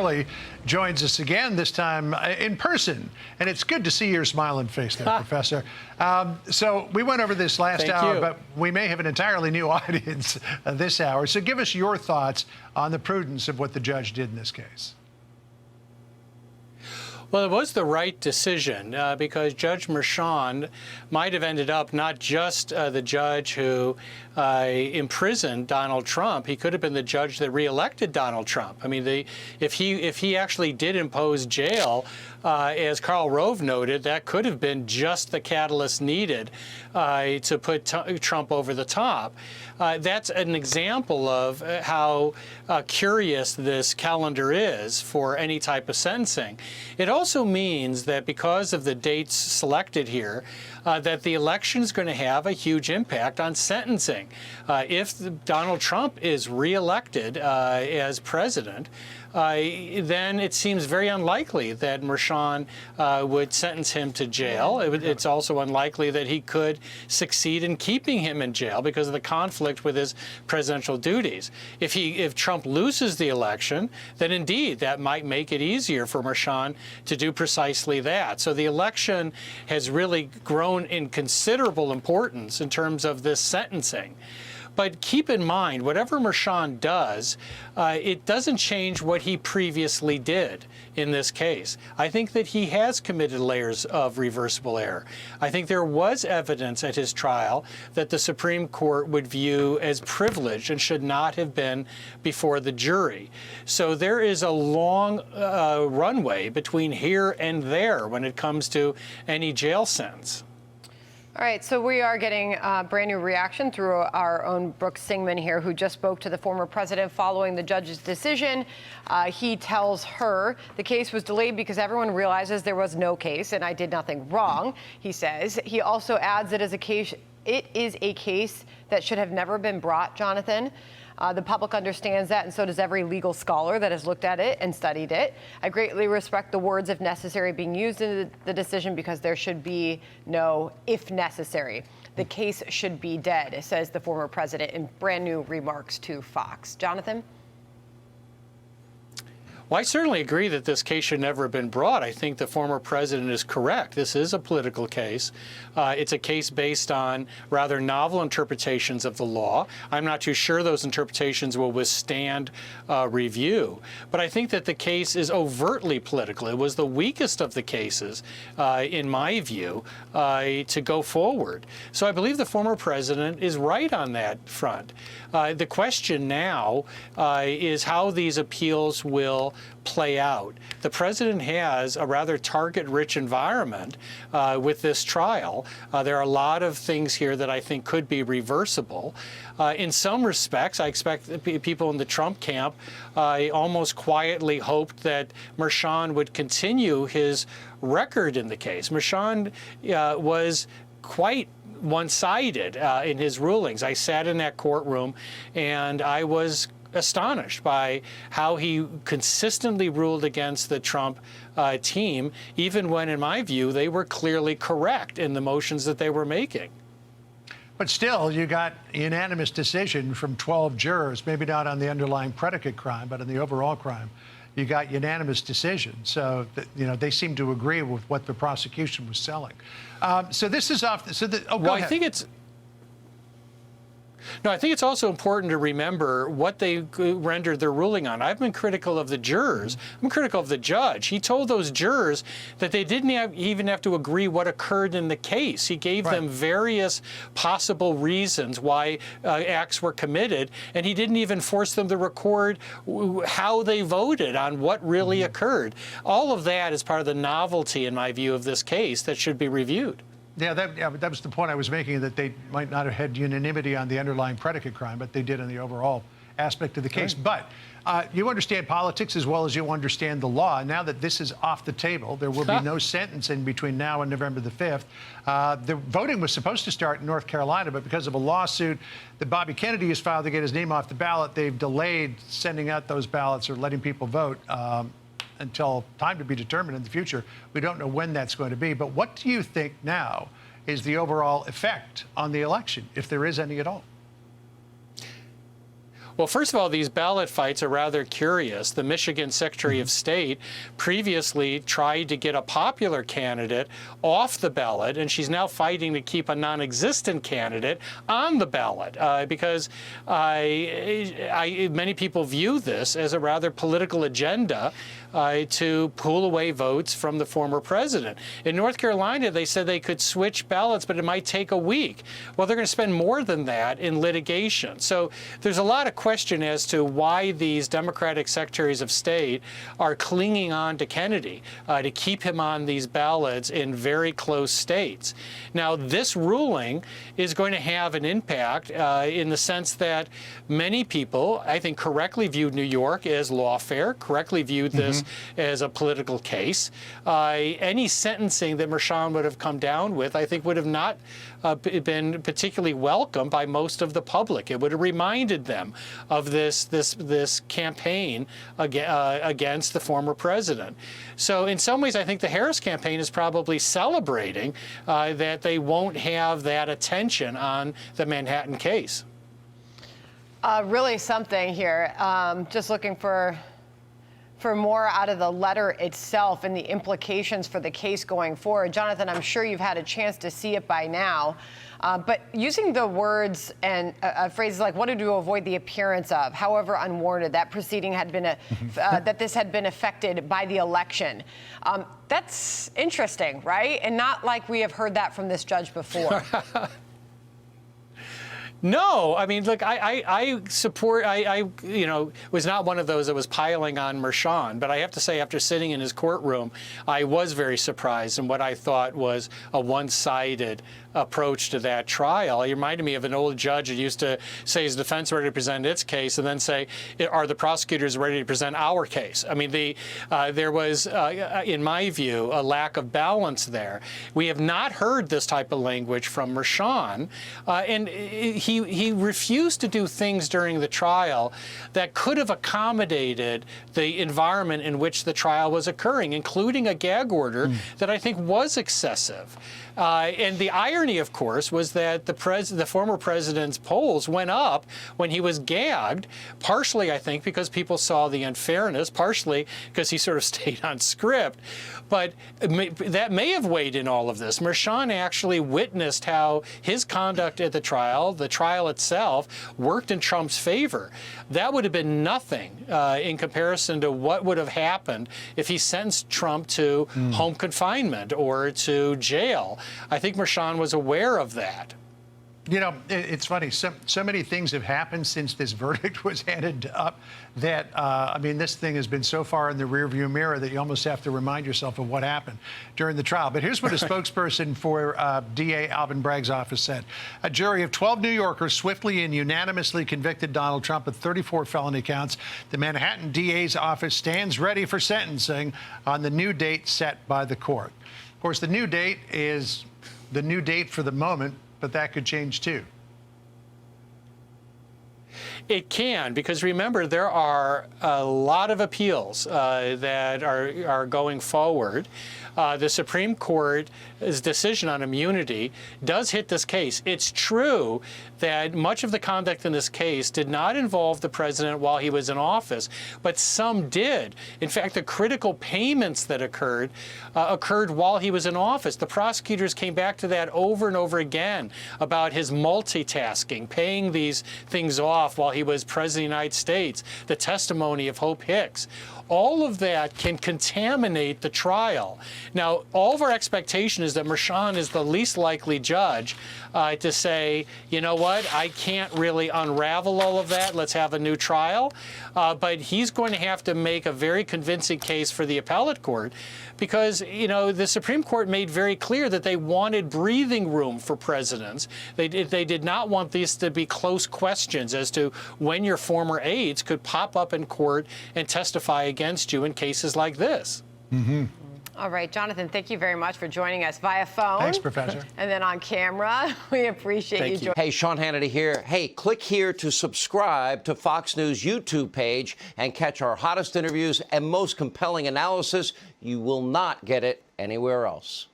Turley joins us again, this time in person. And it's good to see your smiling face there, Professor. So we went over this last hour, but we may have an entirely new audience this hour. So give us your thoughts on the prudence of what the judge did in this case. Well, it was the right decision because Judge Merchan might have ended up not just the judge who imprisoned Donald Trump. He could have been the judge that reelected Donald Trump. I mean, if he actually did impose jail, as Karl Rove noted, that could have been just the catalyst needed to put Trump over the top. That's an example of how curious this calendar is for any type of sentencing. It also means that because of the dates selected here, that the election is going to have a huge impact on sentencing. If Donald Trump is reelected as president, then it seems very unlikely that Merchan would sentence him to jail. It's also unlikely that he could succeed in keeping him in jail because of the conflict with his presidential duties. If Trump loses the election, then indeed that might make it easier for Merchan to do precisely that. So the election has really grown in considerable importance in terms of this sentencing. But keep in mind, whatever Merchan does, it doesn't change what he previously did in this case. I think that he has committed layers of reversible error. I think there was evidence at his trial that the Supreme Court would view as privileged and should not have been before the jury. So there is a long runway between here and there when it comes to any jail sentence. All right, so we are getting a brand new reaction through our own Brooks Singman here, who just spoke to the former president following the judge's decision. He tells her the case was delayed because everyone realizes there was no case and I did nothing wrong, he says. He also adds it is a case that should have never been brought, Jonathan. The public understands that, and so does every legal scholar that has looked at it and studied it. I greatly respect the words "if necessary" being used in the decision because there should be no "if necessary." The case should be dead, says the former president in brand new remarks to Fox. Jonathan? Well, I certainly agree that this case should never have been brought. I think the former president is correct. This is a political case. It's a case based on rather novel interpretations of the law. I'm not too sure those interpretations will withstand review. But I think that the case is overtly political. It was the weakest of the cases, in my view, to go forward. So I believe the former president is right on that front. The question now is how these appeals will play out. The president has a rather target-rich environment with this trial. There are a lot of things here that I think could be reversible. In some respects, I expect people in the Trump camp almost quietly hoped that Merchan would continue his record in the case. Merchan was quite one-sided in his rulings. I sat in that courtroom and I was astonished by how he consistently ruled against the Trump team, even when, in my view, they were clearly correct in the motions that they were making. But still, you got a unanimous decision from 12 jurors, maybe not on the underlying predicate crime, but on the overall crime. You got unanimous decision. So, they seem to agree with what the prosecution was selling. So this is off. Well, I think it's. No, I think it's also important to remember what they rendered their ruling on. I've been critical of the jurors. I'm critical of the judge. He told those jurors that they didn't even have to agree what occurred in the case. He gave them various possible reasons why acts were committed, and he didn't even force them to record how they voted on what really occurred. All of that is part of the novelty, in my view, of this case that should be reviewed. Yeah, that was the point I was making, that they might not have had unanimity on the underlying predicate crime, but they did on the overall aspect of the case. But you understand politics as well as you understand the law. Now that this is off the table, there will be no sentencing between now and November the 5th. The voting was supposed to start in North Carolina, but because of a lawsuit that Bobby Kennedy has filed to get his name off the ballot, they've delayed sending out those ballots or letting people vote until time to be determined in the future. We don't know when that's going to be. But what do you think now is the overall effect on the election, if there is any at all? Well, first of all, these ballot fights are rather curious. The Michigan Secretary of State previously tried to get a popular candidate off the ballot, and she's now fighting to keep a non-existent candidate on the ballot because many people view this as a rather political agenda to pull away votes from the former president. In North Carolina, they said they could switch ballots, but it might take a week. Well, they're going to spend more than that in litigation. So there's a lot of question as to why these Democratic secretaries of state are clinging on to Kennedy to keep him on these ballots in very close states. Now, this ruling is going to have an impact in the sense that many people, I think, correctly viewed New York as lawfare, correctly viewed this as a political case. Any sentencing that Merchan would have come down with, I think, would have not been particularly welcome by most of the public. It would have reminded them of this campaign against the former president. So in some ways, I think the Harris campaign is probably celebrating that they won't have that attention on the Manhattan case. Really something here. Just looking for more out of the letter itself and the implications for the case going forward. Jonathan, I'm sure you've had a chance to see it by now, but using the words and phrases like wanted to avoid the appearance of, however unwarranted, that proceeding had been, that this had been affected by the election. That's interesting, right? And not like we have heard that from this judge before. No, I mean, look, I support, was not one of those that was piling on Merchan, but I have to say, after sitting in his courtroom, I was very surprised in what I thought was a one-sided approach to that trial. It reminded me of an old judge who used to say his defense ready to present its case and then say, are the prosecutors ready to present our case? I mean, there was, in my view, a lack of balance there. We have not heard this type of language from Merchan, and he refused to do things during the trial that could have accommodated the environment in which the trial was occurring, including a gag order that I think was excessive. And the irony, of course, was that the former president's polls went up when he was gagged, partially, I think, because people saw the unfairness, partially because he sort of stayed on script. But that may have weighed in all of this. Merchan actually witnessed how his conduct at the trial itself, worked in Trump's favor. That would have been nothing in comparison to what would have happened if he sentenced Trump to home confinement or to jail. I think Merchan was aware of that. You know, it's funny. So many things have happened since this verdict was handed up that, I mean, this thing has been so far in the rearview mirror that you almost have to remind yourself of what happened during the trial. But here's what a spokesperson for DA Alvin Bragg's office said. A jury of 12 New Yorkers swiftly and unanimously convicted Donald Trump of 34 felony counts. The Manhattan DA's office stands ready for sentencing on the new date set by the court. Of course, the new date is the new date for the moment, but that could change too. It can, because remember, there are a lot of appeals that are going forward. The Supreme Court's decision on immunity does hit this case. It's true that much of the conduct in this case did not involve the president while he was in office, but some did. In fact, the critical payments that occurred while he was in office. The prosecutors came back to that over and over again about his multitasking, paying these things off while he was president of the United States, the testimony of Hope Hicks. All of that can contaminate the trial. Now, all of our expectation is that Merchan is the least likely judge to say, you know what, I can't really unravel all of that, let's have a new trial. But he's going to have to make a very convincing case for the appellate court because, you know, the Supreme Court made very clear that they wanted breathing room for presidents. They did not want these to be close questions as to when your former aides could pop up in court and testify against you in cases like this. All right, Jonathan, thank you very much for joining us via phone. Thanks, Professor. And then on camera. We appreciate you joining. Hey, Sean Hannity here. Hey, click here to subscribe to Fox News YouTube page and catch our hottest interviews and most compelling analysis. You will not get it anywhere else.